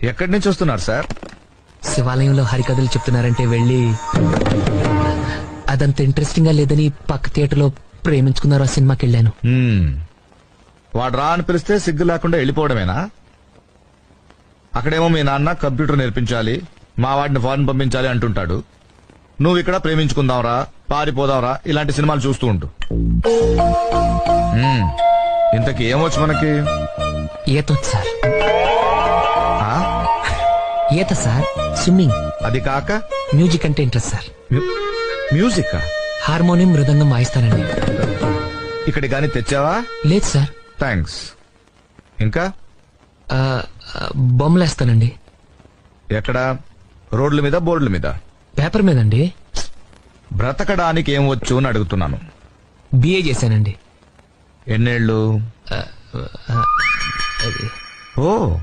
ఎక్కడి నుంచి వస్తున్నారు సార్? శివాలయంలో హరికథలు చెప్తున్నారంటే వెళ్ళి అదంత ఇంట్రెస్టింగ్ గా లేదని పక్క థియేటర్లో ప్రేమించుకున్నారు ఆ సినిమాకి వెళ్ళాను. వాడు రా అని పిలిస్తే సిగ్గు లేకుండా వెళ్ళిపోవడమేనా? అక్కడేమో మీ నాన్న కంప్యూటర్ నేర్పించాలి, మా వాడిని ఫారెన్ పంపించాలి అంటుంటాడు. నువ్వు ఇక్కడ ప్రేమించుకుందాంరా, పారిపోదాంరా ఇలాంటి సినిమాలు చూస్తూ ఉంటూ. ఇంతకీ ఏమొచ్చు మనకి? ఈత సార్. ఆ? ఈత సార్, స్విమ్మింగ్. అది కాక మ్యూజిక్ అంటే ఇంట్రెస్ట్ సార్. మ్యూజిక్? హార్మోనియం, మృదంగం వాయిస్తానండి. ఇక్కడి గాని తెచ్చావా? లేదు సార్. థ్యాంక్స్. ఇంకా బొమ్మలేస్తానండి. ఎక్కడ? రోడ్ల మీద, బోర్డుల మీద? పేపర్ మీదండి. బ్రతకడానికి ఏం వచ్చు అని అడుగుతున్నాను. బిఏ చేశానండి. ఎన్నేళ్ళు? అది ఓ